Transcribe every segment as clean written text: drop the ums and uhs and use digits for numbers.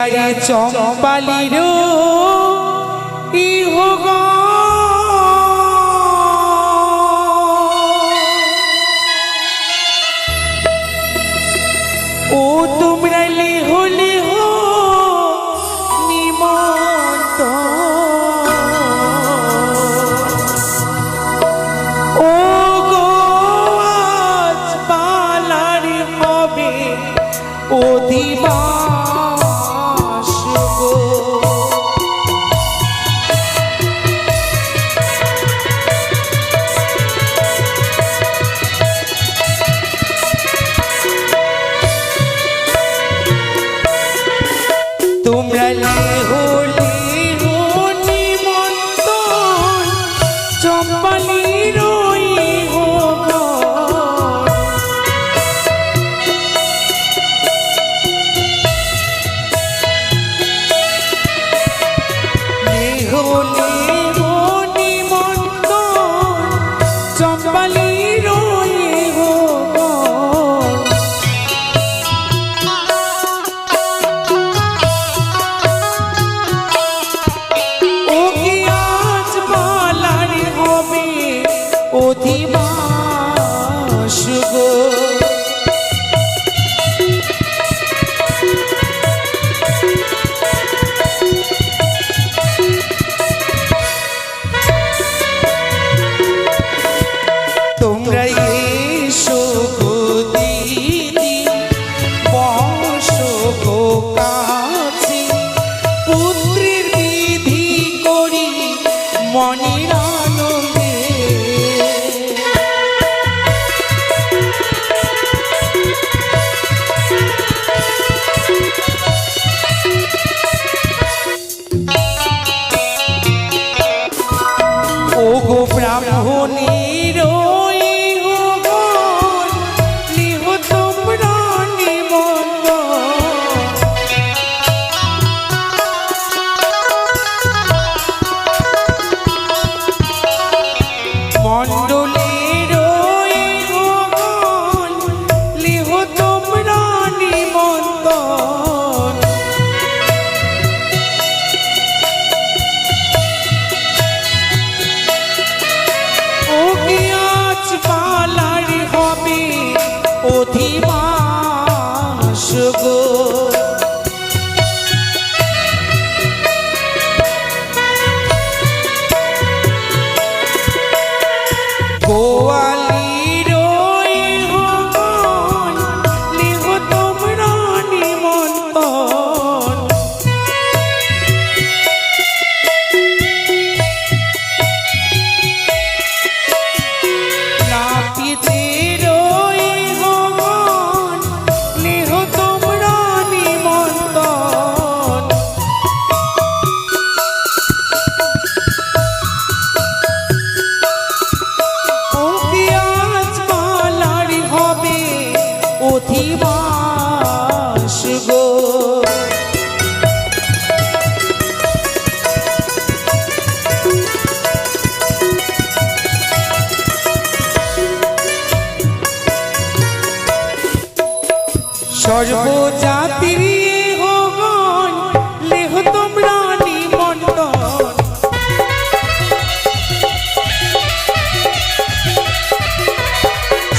চম্পালির ইহগ ও তোমরা লিহলি হো নিমন্ত ও গো আজ পালারি হবে অধিবা তোমরা লিহো লিহো নিমন্ত্রণ চম্পালির ইহগ লিহো লিহো নিমন্ত্রণ চম্পালির ইহগ অধিবাস গো তোমরা এসো গো দিদি বসো গো কাছে পুত্রের বিধি করি মনির আনন্দে ওগো ব্রাহ্মণীর ইহগণ লিহ তোমরা নিমন্ত্রণ মণ্ডলীর ইহগণ লিহ তোমরা নিমন্ত্রণ পালারি হবে অধিবাস গো গোয়ালির ইহগণ লিহ তোমরা নিমন্ত্রণ নাপিতের ইহগণ লিহ তোমরা নিমন্ত্রণ আজ পালারি হবে অধিবাস গো সর্বজাতির ইহগণ লিহ তোমরা নিমন্ত্রণ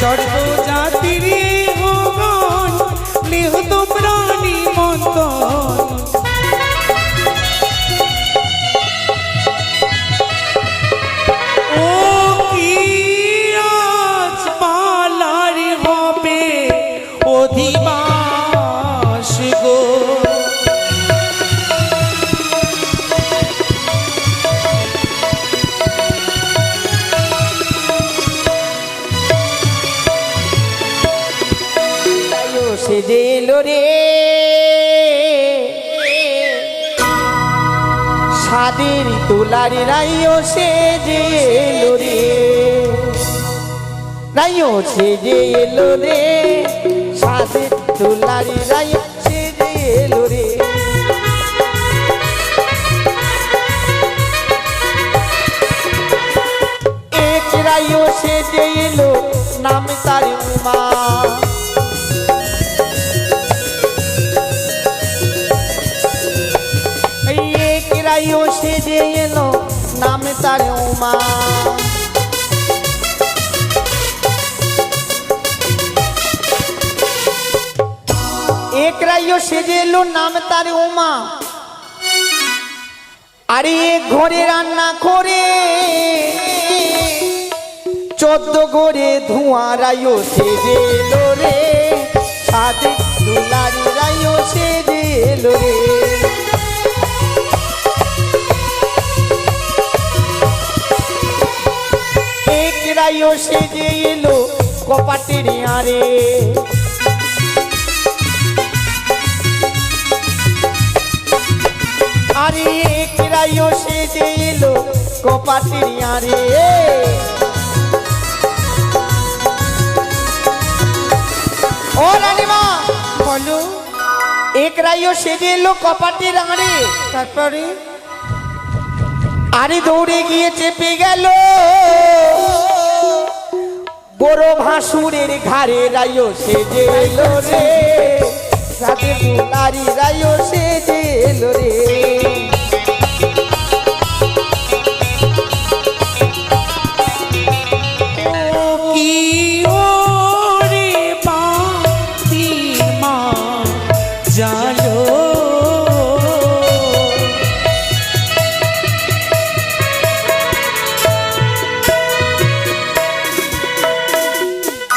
সর্বজাতির ইহগণ লিহ তোমরা নিমন্ত্রণ ও কি আজ পালারি হবে অধিবাস গো সে যে এলো রে সাদের তোলারে রাইও সে যে এলো রে রাইও সে যে এলো রে সাদের তোলারে রাইও সে যে এলো রে এক রাইও সে যে এলো নাম তার উমা তার উমা। এক রাইও সেজে এলো নাম তার উমা। আরে ঘরে রান্না করে 14 ঘরে ধোঁয়া রাইও সেজে এলো রে, সাদে দুলারি রাইও সেজে এলো রে। এক রাইও সেজে এলো কপাটের আরে, আরে এক রাইও সেজে এলো কপাটের আরে। ও রানীমা বলো। এক রাইও সেজে এলো কপাটের আরে, তারপরে আরে দৌড়ে গিয়ে চেপে গেল বড় ভাসুরের ঘাড়ে রাইও সেজে এলো রে, সাথে দুলারি রাইও সেজে এলো রে।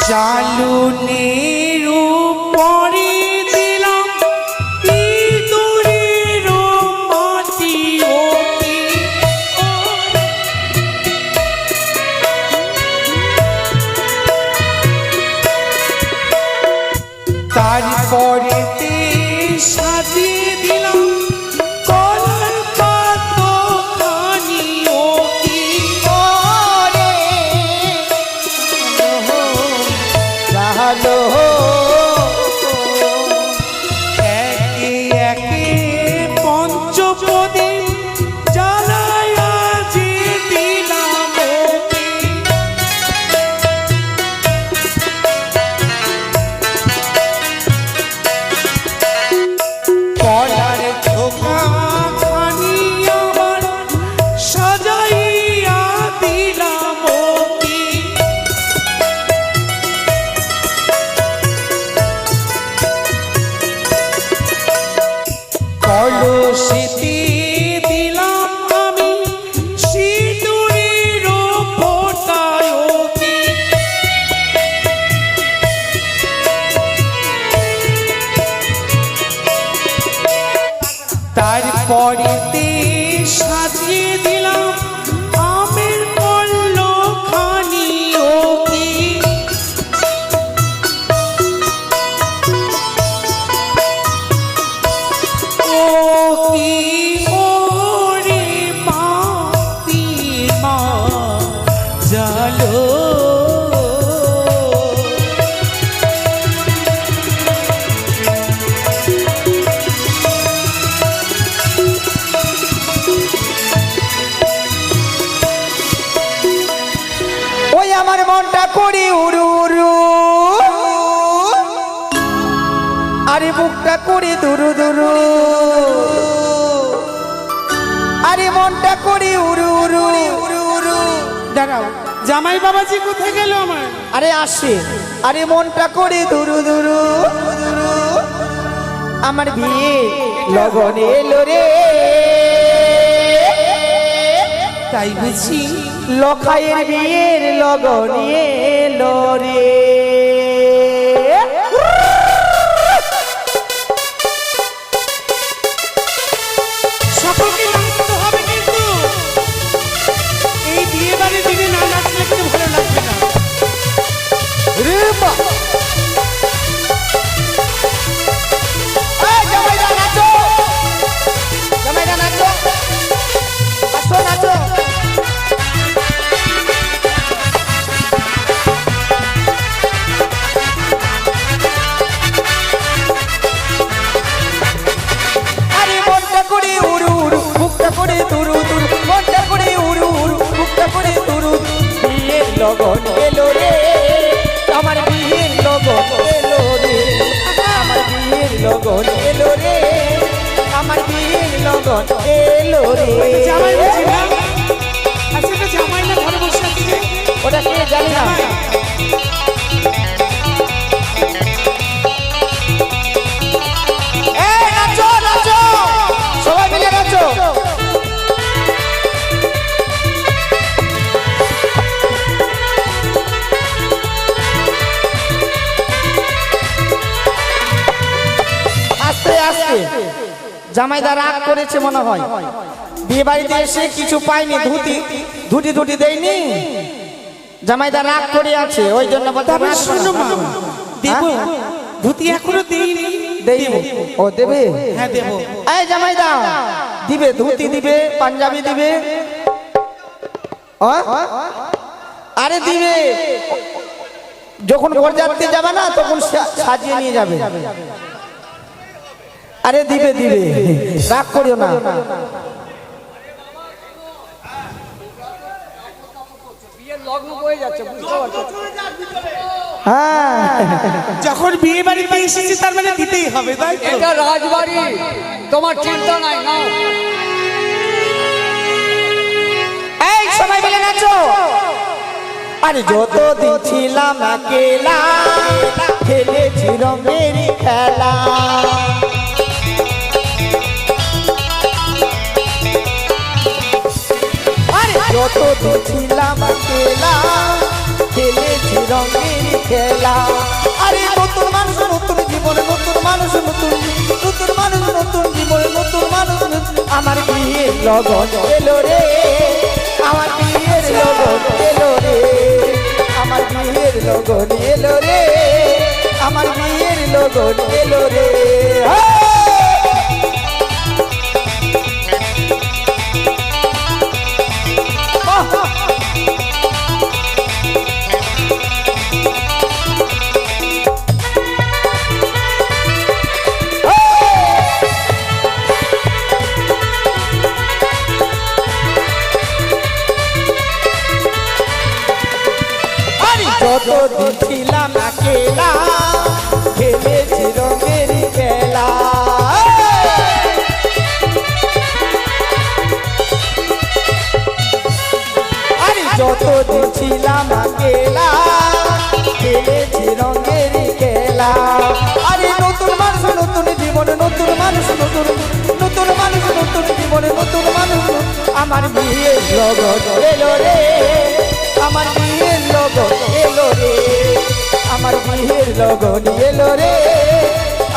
চালুনের উপরে দিলাম ইঁদুরের মাটি, ওকে তারপরে সাজিয়ে দিলাম কলার পাতাখানি, ওকে হ্যালো একে একে পঞ্চপদে জ্বালায়া যে দিলাম, ওকে কলার ধোকা খানি আমার সাজাইয়া দিলাম, ওকে কলসিতে দিলাম আমি সিঁদুরের ফোঁটা, ওকে তারপরেতে সাজিয়ে দিলাম আমের পল্লখানি, ওকে ওরে মাতি মা জালো ওই আমার মনটা করি উড়ু উড়ু, আরে বুকটা করে দুরু দুরু, আরে মনটা করি উড়ু উড়ু উড়ু উড়ু। দাঁড়াও, জামাই বাবাজি কোথায় গেল আমার? আরে আসে, আরে মনটা করে দুরু দুরু দুরু, আমার বিয়ে লগন এলো রে, তাই বুঝি লখাইয়ের বিয়ের লগন এলো রে। সকলকে নাচতে হবে, কিন্তু এই বিয়ে বাড়ির দিনে না নাচলে কিন্তু ভালো লাগবে না। রে বাবা, জামাইরা নাচো, জামাইরা নাচো, নাচো নাচো। আরে মনটা করে উড়ু উড়ু, বুকটা করে দুরু দুরু, মনটা করে উড়ু উড়ু, বুকটা করে দুরু। বিয়ের লগন এলো রে, আমার বিয়ের লগন এলো রে, আমার বিয়ের লগন এলো রে, আমার বিয়ের লগন এলো রে। জামাই বুঝি না? আচ্ছা এটা জামাই না ঘরে বসে আছে যে? ওটা কে জানি না। এই নাচো নাচো, সবাই মিলে নাচো। আস্তে আস্তে জামাইদা রাগ করেছে মনে হয়, বিয়ে বাড়িতে এসে কিছু পাইনি, ধুতি ধুতি দেয়নি, জামাইদা রাগ করে আছে, ওই জন্য বলতে তবে শোনো মা, দেবো ধুতি এখনো দেইনি। দেবো। ও দেবে? হ্যাঁ দেবো। এই জামাইদা দিবে, ধুতি দিবে, পাঞ্জাবি দিবে। আরে দিবে, যখন বরযাত্রী যাবে না তখন সাজিয়ে নিয়ে যাবে। আরে দিবে দিবে, রাগ করিও না। হ্যাঁ, যখন বিয়ে বাড়িতে এসেছি তার মানে দিতেই হবে, তাই তো? এটা রাজবাড়ি, তোমার চিন্তা নাই না। এই সবাই মিলে নাচো। আরে যত দিন ছিলাম একেলা, খেলেছি রঙের খেলা। আরে যত দিন ছিলাম একেলা, খেলেছি রঙের খেলা। আরে নতুন মানুষ নতুন জীবন, নতুন মানুষ নতুন, নতুন মানুষ নতুন জীবন, নতুন মানুষ নতুন। আমার বিয়ের লগন এলো রে, আমার বিয়ের লগন এলো রে, আমার বিয়ের লগন এলো রে, আমার বিয়ের লগন এলো রে। যত দিন ছিলাম একেলা, খেলেছি রঙের খেলা। আরে যত দিন ছিলাম একেলা, খেলেছি রঙের খেলা। আরে নতুন মানুষ নতুন জীবন, নতুন মানুষ নতুন, নতুন মানুষ নতুন জীবন, নতুন মানুষ। আমার বিয়ের লগন এলো রে, আমার বিয়ের লগন এলো রে, আমার বিয়ের লগন এলো রে,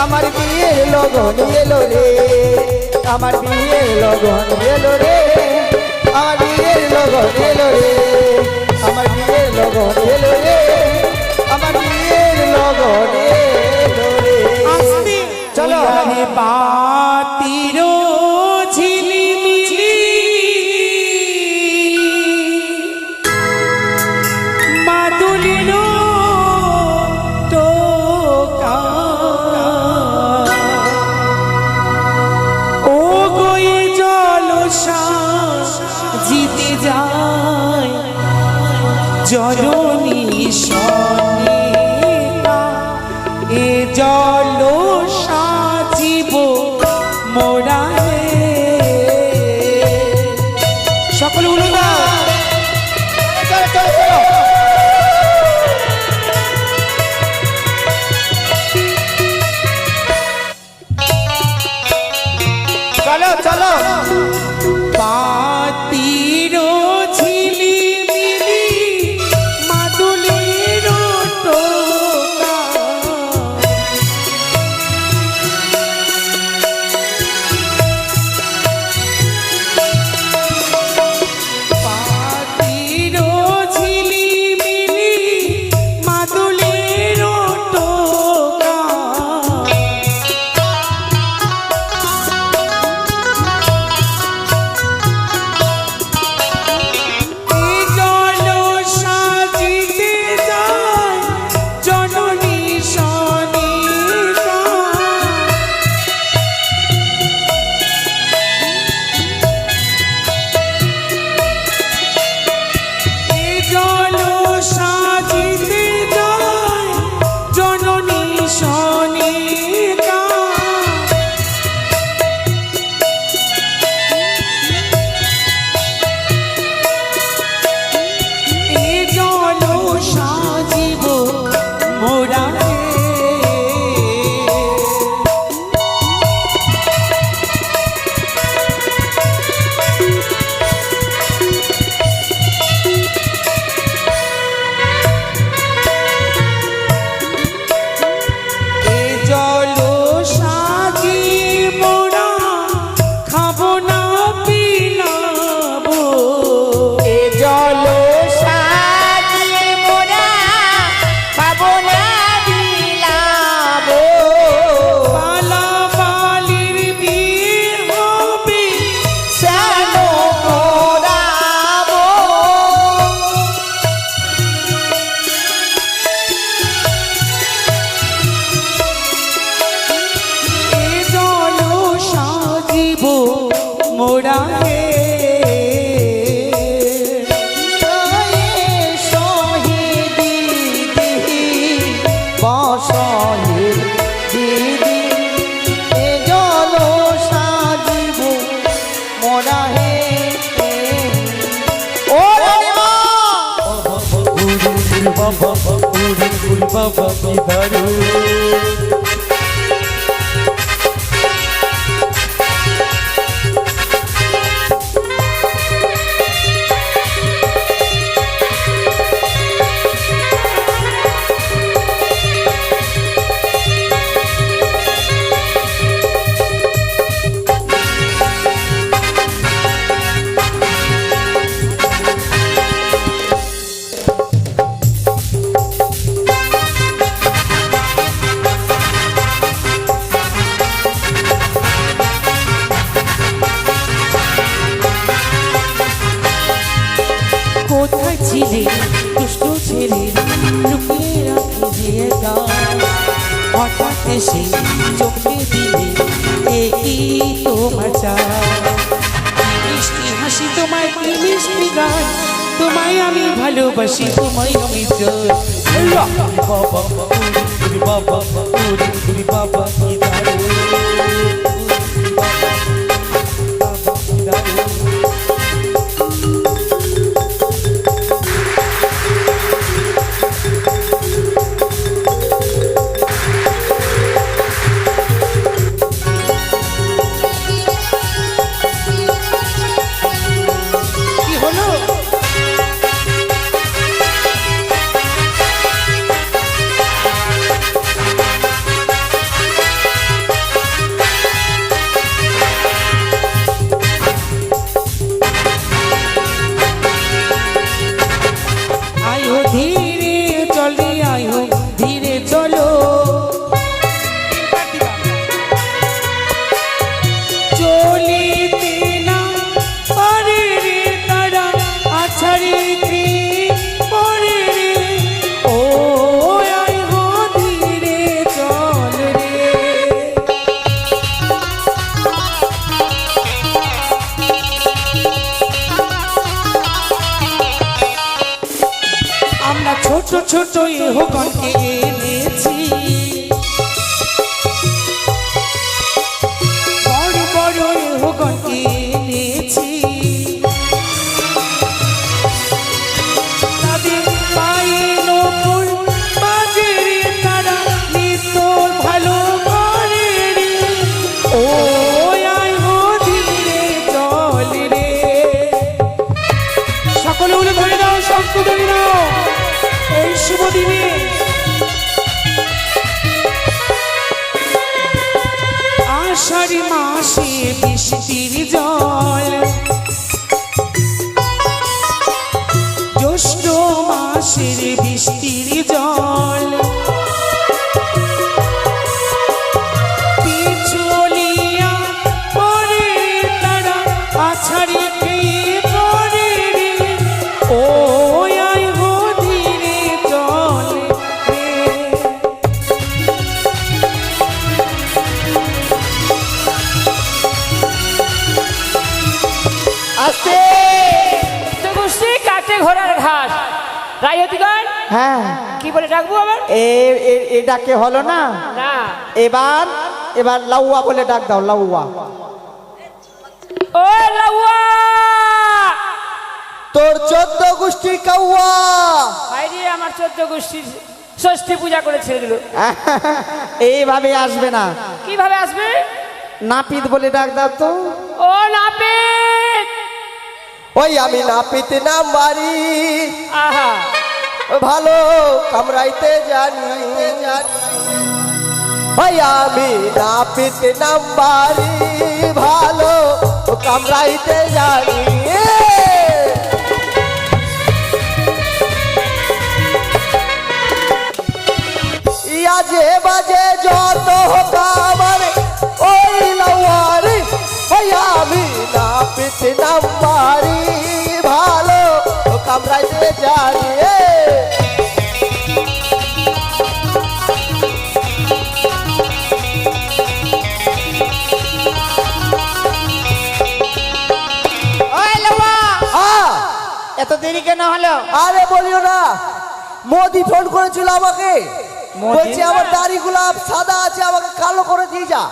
আমার বিয়ের লগন এলো রে, আমার বিয়ের লগন এলো রে, আমার বিয়ের লগন এলো রে, আমার বিয়ের লগন এলো রে, আমার বিয়ের লগন এলো রে। চলো বাতির ঝিলিমিলি মাদুলির টোকা, ও গয়ে জলসা জিতে যায় জননী সনেকা, এ জলসা জীব মোরা। সকলে বলুন না, চলো চলো। পাতির ঝিলিমিলি মাদুলির টোকা, পাতির ঝিলিমিলি মাদুলির টোকা, মোরা হে শহীদি দিদি বসহের দিদি এ জল সাজিব মোরা হে ও রানীমা বাবা বাবা ইধারো কোথায় ছিলে দুষ্ট ছেলে লুকিয়ে রাখি যে একা হঠাৎ এসে চোখে দিলে এই তোমার চাই মিষ্টি হাসি তোমায় কি মিষ্টি গান তোমায় আমি ভালোবাসি তোমায় আমি চাই বাবা বাবা বাবা ইধারো কি হলো আয়ো ধীরে চলে আয়ো ধীরে চলো চলিতে না পারে রে তারা আছাড়ে পরে রে ও আয়ো ধীরে চল রে আমরা ছোট ছোট ইহগণকে এনেছি বড় বড় ইহগণকে এনেছি তাদের পায়ে নপুর বাজে রে তারা নিত্য ভালো করে রে ও আয় হো ধীরে চল রে সকলে বলে ধরে দাও শঙ্খ ধরে দাও এই শুভ দিনে আষাঢ় মাসে বৃষ্টির জল জ্যৈষ্ঠ মাসের বৃষ্টির জল পিছলিয়া পরে তারা আছাড়ে খেয়ে পরে রে ও আয় হো ধীরে চল রে আস্তে তো গোষ্ঠী কাটে ঘোড়ার ঘাস রায়তিগণ হ্যাঁ কি বলে ডাকবো আবার এ ডাকে হলো না না এবার এবার লাউয়া বলে ডাক দাও লাউয়া ও লাউয়া তোর 14 গোষ্ঠী কাউয়া আইরে আমার 14 গোষ্ঠীর ষষ্ঠী পূজা করে ছেড়ে দিল এইভাবে আসবে না কিভাবে আসবে নাপিত বলে ডাক দাও তো ও নাপিত ওই আমি নাপিত নাম বাড়ি আহা ভালো কামড়াইতে জানি ওই আমি নাপিত নাম বাড়ি ভালো কামড়াইতে জানি যে বাজে যত কামার ওই লাওয়ারি ওই আমি নাপিত নাম বাড়ি ভালো কামড়াইতে জানি এত দেরি কেন হলো? আরে বলিও না, মোদি ফোন করেছিল আমাকে, মোদি? বলছে আমার দাড়িগুলো সাদা আছে, আমাকে কালো করে দিয়ে যা।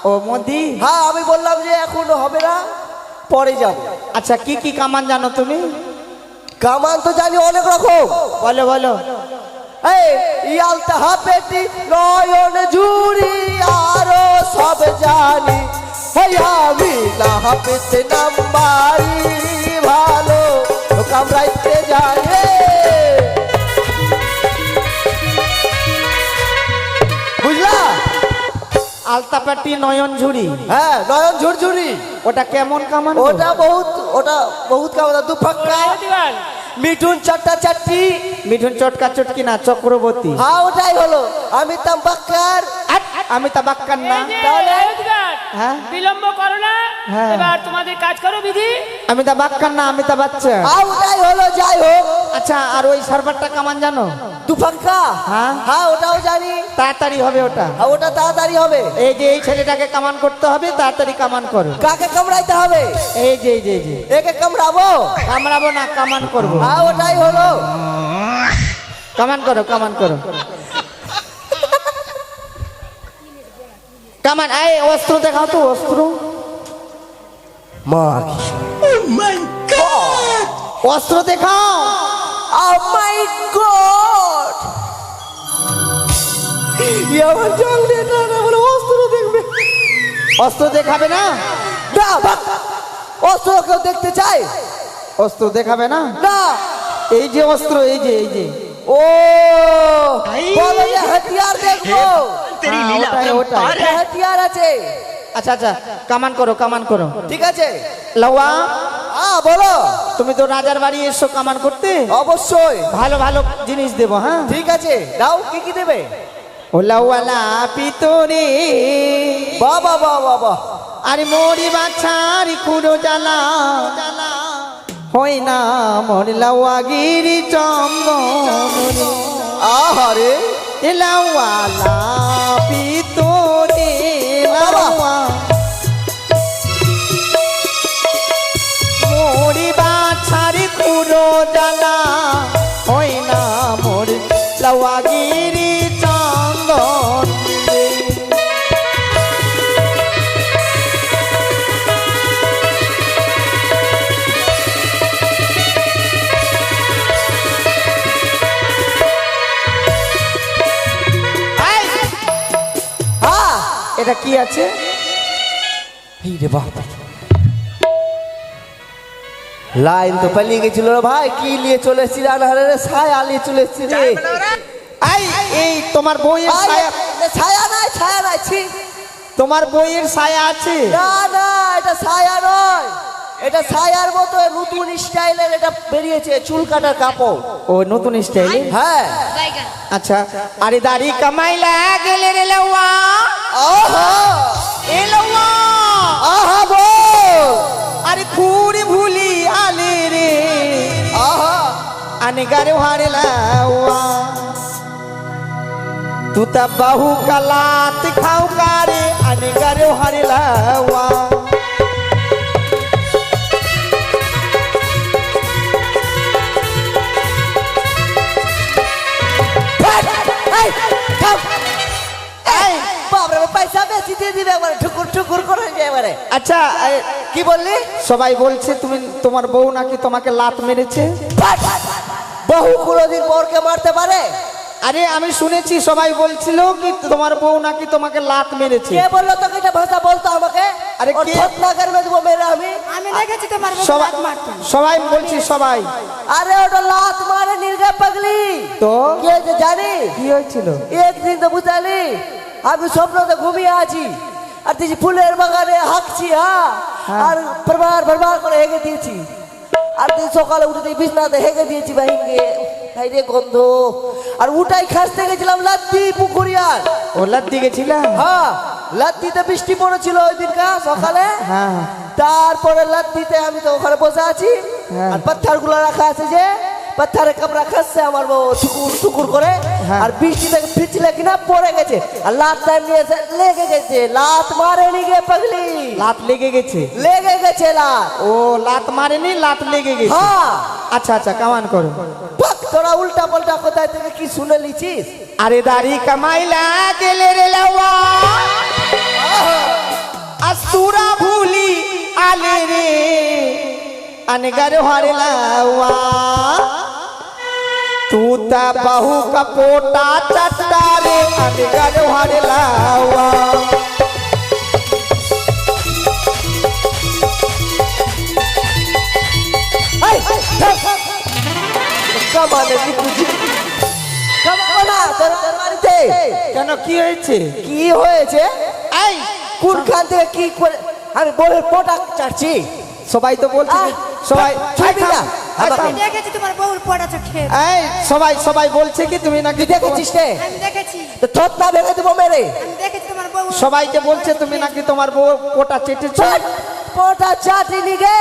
ও মোদি। হ্যাঁ, আমি বললাম যে এখন হবে না, পরে যাব। আচ্ছা কি কি কামান জানো তুমি? কামান তো জানি অনেক রকম। বলো বলো। এই ইয়ালতা হাপেটি নয়ন জুড়ি আরো সব জানি, হেই আমি না হাপেতে নাম্বারি ভালো কামড়াইতে জানে। বুঝলা? আলতাপাটি নয়ন ঝুড়ি, হ্যাঁ, নয়ন ঝুরঝুরি। ওটা কেমন কামান গো? ওটা বহুত কামান। দুফাক্কা, প্রতিবার মিঠুন চারটা চারটি। মিঠুন চটকা চটকি না চক্রবর্তী। হ্যাঁ, ওটাই হলো। আমি তাম্বাক্কার। আমি তা বাক্কার না। এই যে তাহলে? রোজগার, হ্যাঁ? বিলম্ব করো না। হ্যাঁ। এবার তোমাদের কাজ করো বিধি। আমি তা বাক্কার না, আমি তা বাচ্চা। হ্যাঁ, ওটাই হলো। যাই হোক, আচ্ছা আর ওই সার্ভারটা কামান জানো? দুফাক্কা। হ্যাঁ? হ্যাঁ, ওটাও জানি। তাড়াতাড়ি হবে ওটা। আর ওটা তাড়াতাড়ি হবে। এই যে এই ছেলেটাকে কামান করতে হবে, তাড়াতাড়ি কামান করো। কাকে কামড়াইতে হবে? এই যে এই যে এই যে একে কামড়াবো? কামড়াবো না, কামান করবো। হ্যাঁ, ওটাই হলো। কামান করো, কামান করো। কামান, এই অস্ত্র দেখাও তো, অস্ত্র। মার। অস্ত্র দেখাও। Oh my God! আমার জল দিয়ে না বলে অস্ত্র দেখবে। অস্ত্র দেখাবে না? না, ভাগ। অস্ত্র কেউ দেখতে চায়? অস্ত্র দেখাবে না? না। এই যে অস্ত্র, এই যে এই যে। ও, বলো যে হাতিয়ার দেখবো। হ্যাঁ, ওটাই ওটাই। এটা হাতিয়ার আছে। আচ্ছা আচ্ছা, কামান করো, কামান করো। ঠিক আছে। লাউয়া, হ্যাঁ, বলো। তুমি তো রাজার বাড়ি এসো কামান করতে, অবশ্যই। ভালো ভালো জিনিস দেবো। হ্যাঁ, ঠিক আছে, দাও। কি কি দেবে? ও লাউয়ালা পিতরে, বাবা বাবা বাবা। আরে মোরি বাছার খুঁড়ো জ্বালা, হয় না মোর লাউয়া গিরি চন্দন। আহারে, এ লাউয়ালা পিতরে, লাউয়া মোরি বাছার খুঁড়ো জ্বালা, হয় না মোর লাউয়া গিরি চন্দন। হ্যাঁ। এটা কি আছে? এই রে বাপ, লাইন তো পালিয়ে গেছিল রে ভাই। কি নিয়ে চলে এসছি? রানহারে রে, ছায়া নিয়ে চলে এসছি রে। এই তোমার বইয়ের আয়, ছায়া, ছায়া নাই, ছায়া নাই। ছি। তোমার বইয়ের ছায়া আছে? না না, এটা ছায়া নয়। এটা ছায়ার মতো নতুন স্টাইলের এটা বেরিয়েছে, চুল কাটার কাপড়। ও নতুন স্টাইল। হ্যাঁ। আচ্ছা, আরে দাড়ি কামাইলা গেলে রে লাউয়া। আহা, এ লাউয়া, আহা বল। আরে খুঁড়ি ভুলি আলে রে, আহা, আনে গারে হারে লাউয়া। तू ता बहु कलात खाऊ कारे, आने गारे हारे लाउआ। এই, থাম। এই, বাপরে, পয়সা বেশি দিয়ে দিবে একবারে, ঠুকুর ঠুকুর করে যায় এবারে। আচ্ছা, কি বললি? সবাই বলছে তুমি, তোমার বউ নাকি তোমাকে লাত মেরেছে। বহু কোনদিন বরকে মারতে পারে? আরে আমি শুনেছি, সবাই বলছিল কি তোমার বউ নাকি তোমাকে লাত মেরেছে। কে বললো তোকে এটা ভাষা বলতো আমাকে? আরে ওর কে? ঠোঁট নাকের মধ্যে দেবো মেরে আমি। আমি দেখেছি তোমার বউ সবাই লাত মারতে। সবাই বলছি, সবাই। আরে ওটা লাত মারে নির্গা পাগলি। তো কে যে জানি? কি হয়েছিল? একদিন তো বুঝালি, আমি স্বপ্নতে ঘুমিয়ে আছি, আর দেখছি ফুলের বাগানে হাঁকছি। হ্যাঁ, আর ভরবার করে হেগে দিয়েছি। আর তুই সকালে উঠে তুই বিছনাতে হেগে দিয়েছি বাহিনকে। ভাই রে গন্ধ। আর উঠাই খাসতে গেছিলাম লাদ্দি পুকুরিয়ার। ও লাত দিয়ে গেছিলাম। হ্যাঁ, লাদ্দিতে বৃষ্টি পড়েছিল ওই দিনকা সকালে। হ্যাঁ। তারপরে লাদ্দিতে আমি তো ওখানে বসে আছি, হ্যাঁ। আর পাথরগুলো রাখা আছে, যে পাথরে কামড়া খাচ্ছে আমার বউ ঠুকুর ঠুকুর করে। হ্যাঁ। আর বৃষ্টি থেকে পিছলে কিনা পড়ে গেছে, আর লাত টাইম নিয়ে এসে লেগে গেছে। লাত মারেনি গে পাগলি, লাত লেগে গেছে। লেগে গেছে লাত। ও লাত মারেনি, লাত লেগে গেছে। হ্যাঁ, আচ্ছা আচ্ছা কামান করো। বাক, তোরা উল্টা পাল্টা কোথায় থেকে কি শুনে লিছিস? আরে দাড়ি কামাইলা গেলে রে লাওয়া, আস্তুরা ভুলি আলে রে अनगर हरे लावा, तू ता बहू का पोटा चट्टा रे अनगर हरे लावा। কামানে লিখুছি কামানা তোর বাড়িতে কেন কি হয়েছে? কি হয়েছে? এই কোনখান থেকে কি করে আমি বউয়ের পোটা চাটছি? সবাই তো বলছে যে- সবাই ছুটি না আমাকে আমি দেখেছি তোমার বউর পড়া চোখে। এই সবাই সবাই বলছে কি তুমি নাকি দেখেছিস রে? আমি দেখেছি, তো থত না ভেঙে দেবো মেরে। আমি দেখেছি তোমার বউ। সবাইকে বলছে তুমি নাকি তোমার বউ পোটা চেটেছো। ছট, পোটা চাটিনি গে।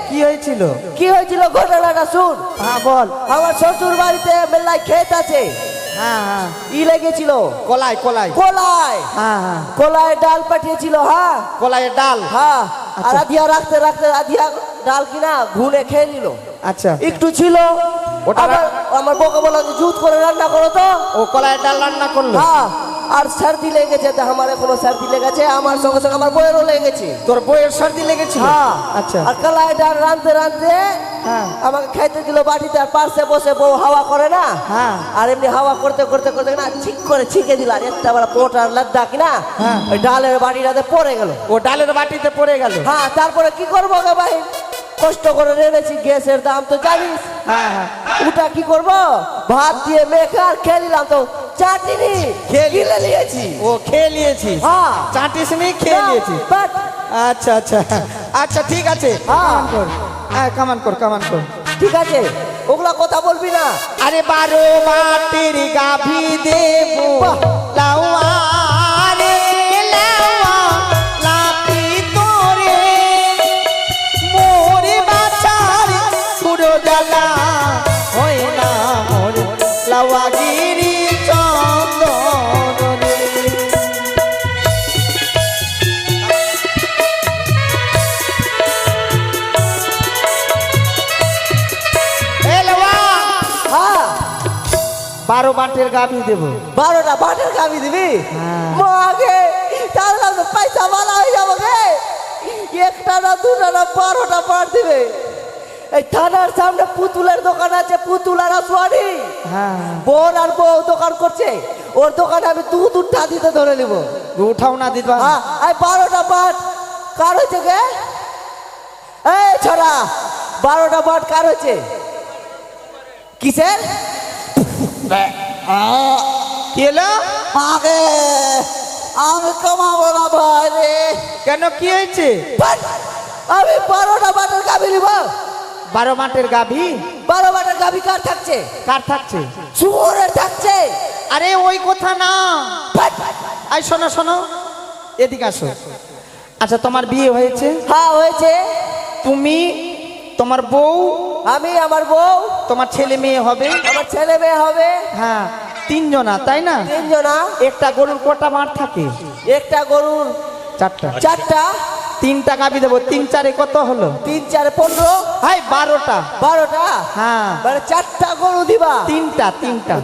কি হয়েছিল? কি হয়েছিল ঘটনাটা শুন। হ্যাঁ বল। আমার শ্বশুর বাড়িতে মেলায় ক্ষেত আছে, হ্যাঁ হ্যাঁ ই লেগেছিল কলাই কলাই কলায়, হ্যাঁ হ্যাঁ কলায় ডাল পাঠিয়েছিল। হ্যাঁ কলাইয়ের ডাল। হ্যাঁ, আর আধিয়া রাখতে রাখতে আধিয়া ডাল কিনা ঘুনে খেয়ে নিল। আচ্ছা একটু ছিল, ওটা আবার আমার বউকে বললাম যে জুত করে রান্না করো তো। ও কলাইয়ের ডাল রান্না করলো। হ্যাঁ, আর সর্দি লেগেছে, তো আমার এখনো সর্দি লেগেছে, আমার সঙ্গে সঙ্গে আমার বউয়েরও লেগেছে। তোর বইয়ের সর্দি লেগেছিল? হ্যাঁ আচ্ছা আর কলাই ডাল রাঁধতে রাঁধতে হ্যাঁ আমাকে খাইতে দিল বাটিতে, আর পাশে বসে বউ হাওয়া করে না। হ্যাঁ। আর এমনি হাওয়া করতে করতে করতে না ঠিক করে ছিকে দিল, আর একটা বড় পোটার লাড্ডা কিনা হ্যাঁ। ওই ডালের বাটিটাতে পড়ে গেল। ও ডালের বাটিতে পড়ে গেল। হ্যাঁ, তারপরে কি করবো গে ভাই, কষ্ট করে রেঁধেছি, গ্যাসের দাম তো জানিস। হ্যাঁ হ্যাঁ ওটা কি করব, ভাত দিয়ে মেখে আর খেয়ে নিলাম, তো চাটনি খেয়ে গিলে নিয়েছি। ও খেয়ে নিয়েছিস? হ্যাঁ। চাটিস নি, খেয়ে নিয়েছিস? বাট আচ্ছা আচ্ছা আচ্ছা ঠিক আছে। হ্যাঁ। কামান কর, হ্যাঁ কামান কর কামান কর। ঠিক আছে, ওগুলা কথা বলবি না। আরে 12 মাটির গাভী দেবো বাহ। লাওয়া রে লাওয়া লাপি তোরে মোরে বাছার পুরো জ্বালা হয় না মোর লাওয়া গিরি চন্দন রে। এ লাওয়া হ্যাঁ, 12 বাটের গাভী দেবো। 12টা বাটের গাবি দিবি? হ্যাঁ। মাগে তাহলে তো পয়সা ভালো হয়ে যাবো গে। একটা না দুটা না 12টা বাট দিবে। এই থানার সামনে পুতুলের দোকান আছে, পুতুল আর আসওয়ারি, হ্যাঁ বোন আর বউ দোকান করছে, ওর দোকানে আমি দুধ উঠা দিতে ধরে নিব। উঠাও না দিদা। হ্যাঁ, এই 12টা বাট কার হয়েছে গে? এই ছড়া, 12টা বাট কার হয়েছে? কিসের? কি হলো? আগে আমি কমাবো না ভাই রে। কেন কি হয়েছে? বাট, আমি 12টা বাটের গাভি নিব। 12 মাটের গাভী 12 বাটের গাভি কার থাকছে? কার থাকছে? শুয়োরের থাকছে। আরে ওই কথা না। বাট, আই শোনো শোনো, এদিকে আসো। আচ্ছা তোমার বিয়ে হয়েছে, হ্যাঁ হয়েছে। তুমি, তোমার বউ, আমি, আমার বউ, তোমার ছেলে মেয়ে হবে। আমার ছেলে মেয়ে হবে। হ্যাঁ 3 জনা, তাই না? 3 জনা। একটা গরুর কটা মাঠ থাকে? একটা গরুর 4টা। 4টা, 3টা গাভী দেবো, 3 4 কত হলো? 3 4 15, হাই 12টা। 12টা। হ্যাঁ মানে 4টা গরু দিবা? 3টা।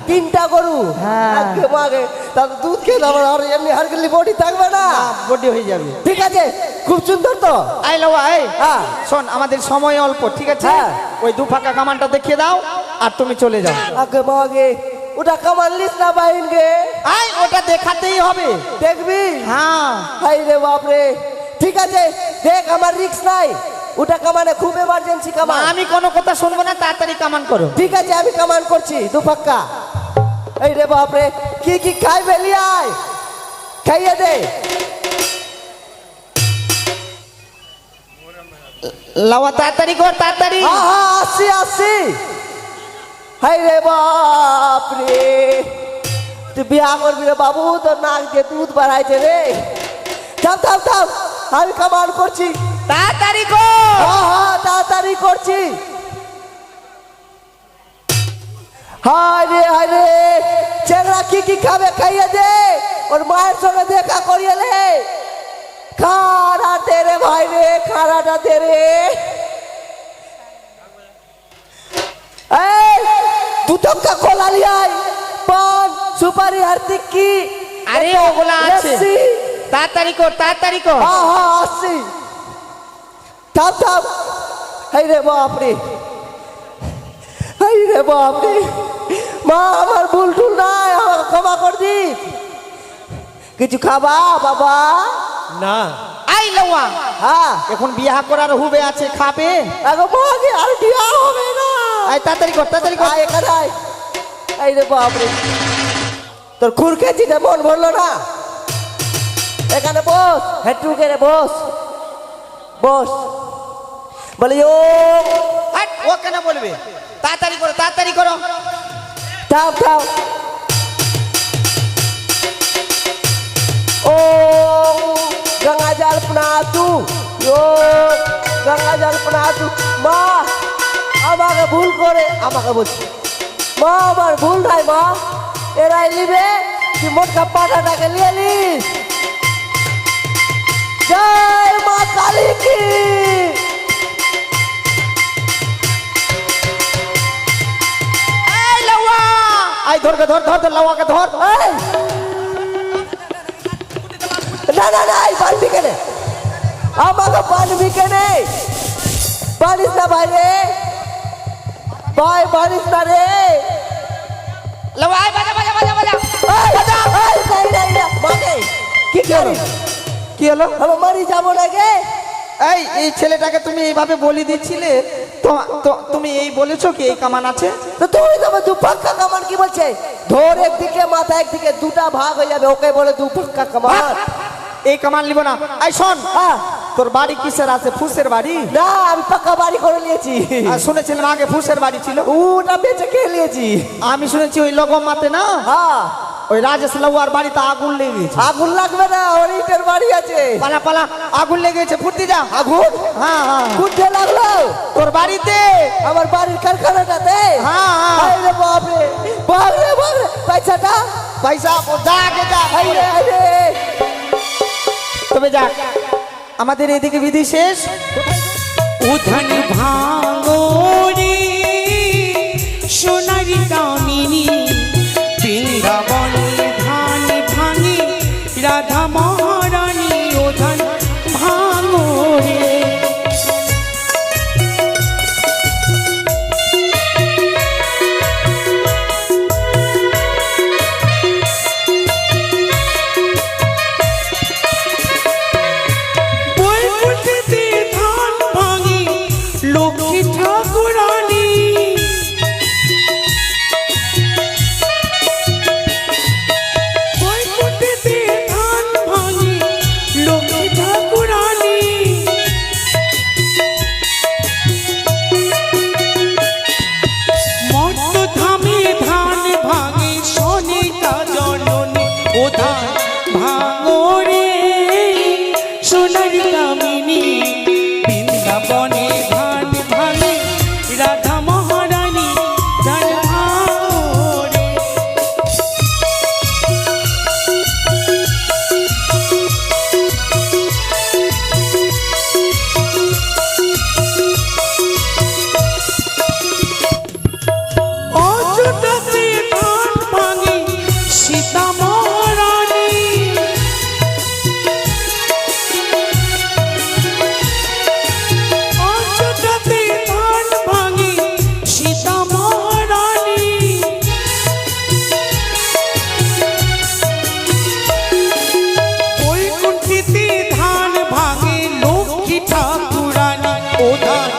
3টা গরু। হ্যাঁ। আগে মাগে তাহলে দুধ খেয়ে আমার আর এমনি হারকেলি বডি থাকবে না। বডি হয়ে যাবে। ঠিক আছে, খুব সুন্দর তো। আই লাওয়া এই হ্যাঁ। শোন, আমাদের সময় অল্প, ঠিক আছে? হ্যাঁ। ওই 2 ফাঁকা কামানটা দেখিয়ে দাও আর তুমি চলে যাও। আগে মাগে ওটা কামান লিস না বাইন গে, আই ওটা দেখাতেই হবে। দেখবি? হ্যাঁ হাই রে বাপ রে। ঠিক আছে, দেখ আমার রিক্স নাই, ওটা কামানে খুব এমার্জেন্সি কামান। আমি কোনো কথা শুনবো না, তাড়াতাড়ি কামান করো। ঠিক আছে, আমি কামান করছি 2 ফাক্কা। এই রে বাপ রে, কি কি খাইবে লিয়াই, খাইয়ে দে। লাওয়া তাড়াতাড়ি কর, তাড়াতাড়ি। হ্যাঁ হ্যাঁ, আসছি আসছি। হাই রে বাপ রে, তুই বিয়া করবি রে বাবু, তোর নাক দিয়ে দুধ বাড়াইছে রে। থাম থাম থাম, আমি কামান করছি। তাড়াতাড়ি কর। হ্যাঁ হ্যাঁ, তাড়াতাড়ি করছি। হায় রে, ছেলেরা কি কি খাবে খাইয়ে দে, ওর মায়ের সঙ্গে দেখা করিয়ে লে। খানা দে রে ভাই রে, খানাটা দে রে। তাড়াতাড়ি আয় পান সুপারি আর টিক্কি আরে ওগুলা আছে লস্যি। তাড়াতাড়ি কর তাড়াতাড়ি কর হ্যাঁ হ্যাঁ আসছি থাম থাম এই রে বাপরে এই রে বাপরে মা আমার ভুল টুল নাই আমাকে ক্ষমা কর দিস কিছু খাবা বাবা না আই লওয়া হ্যাঁ এখন বিয়াহ করার হুবে আছে খাবে এখন মাকে আর বিয়া হবে না আই তাড়াতাড়ি কর তাড়াতাড়ি কর আয় এখানে আয় এই রে বাপরে তোর খুর খেয়েছিটা মন ভরলো না এখানে বস হেঁটু কেড়ে বস বস বলে ও হাট ও কেন বলবে তাড়াতাড়ি করো তাড়াতাড়ি করো থাম থাম ও গঙ্গা জল প্রণাতু ও গঙ্গা জল প্রণাতু মা আমাকে ভুল করে আমাকে বলছি মা আমার ভুল নাই মা এরাই নিবে তুই মোটকা পাটাটাকে নিয়ে নিস জয় মা কালী কি এই লওয়া আই ধরকে ধর ধর ধর লওয়াকে ধর এই! না না না এই পারবি কেনে আমাকে পারবি কেনে পারিস না ভাই রে ভাই পারিস না রে লওয়া আই বাজা বাজা বাজা বাজা এই, এই, নাই, নাই, না, মাকে, কি করিস? কি হলো আমি মারি যাবো না গে এই ছেলেটাকে তুমি এইভাবে বলি দিচ্ছিলে তুমি এই বলেছো কি এই কামান আছে তো তুই তো দু পাক্কা কামান কি বলছে ধর একদিকে মাথা একদিকে দুটা ভাগ হয়ে যাবে ওকে বলে দু পাক্কা কামান এই কামান নিব না আই শোন হ্যাঁ তোর বাড়ি কিসের আছে ফুসের বাড়ি না আমি পাক্কা বাড়ি করে নিয়েছি আর শুনেছিলাম আগে ফুসের বাড়ি ছিল ওটা বেঁচে খেয়ে নিয়েছি আমি শুনেছি ওই লগম মাতে না হ্যাঁ ওই রাজেশ লাউয়ার বাড়িতে আগুন লেগে গেছে আগুন লাগবে না ওর ইটের বাড়ি আছে পালা পালা আগুন লেগে গেছে ফুর্তি যা আগুন হ্যাঁ হ্যাঁ কোথায় লাগলো তোর বাড়িতে আমার বাড়ির কারখানাটাতে হ্যাঁ হ্যাঁ আরে বাপরে বাপরে বাপরে পয়সাটা পয়সা যা আগে যা আরে আরে তবে যাক আমাদের এদিকে বিধি শেষ উধান ভাঙরে সোনারি কামিনী বৃন্দাবনে ধান ভাঙে রাধা মহারানী উধান ভাঙরে বৈকুণ্ঠেতে ধান ভাঙে লক্ষ্মী ঠাকুরানী বৈকুণ্ঠেতে ধান ভাঙে লক্ষ্মী ঠাকুরানী মর্ত ধামে ধান ভাঙে সনিতা জননী ও ধান ভাঙরে সোনার কামিনী বৃন্দাবনে ধান ভাঙে রাধা মহারানী ধান ভাঙরে অযোধ্যাতে ধান ভাঙে সীতা মহারানী অযোধ্যাতে ধান ভাঙে সীতা মহারানী বৈকুণ্ঠেতে ধান ভাঙে লক্ষ্মী ঠাকুরানী ও ধান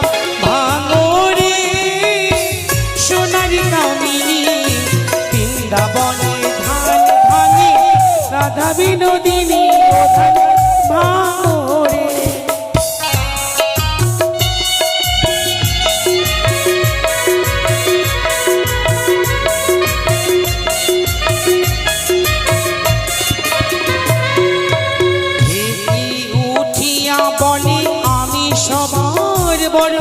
ভাঙরে সোনারি কামিনী বৃন্দাবনে ধান ভাঙে রাধা বিনোদিনী ও ধান ভাঙরে উঠিয়া বলে আমি সবার বড়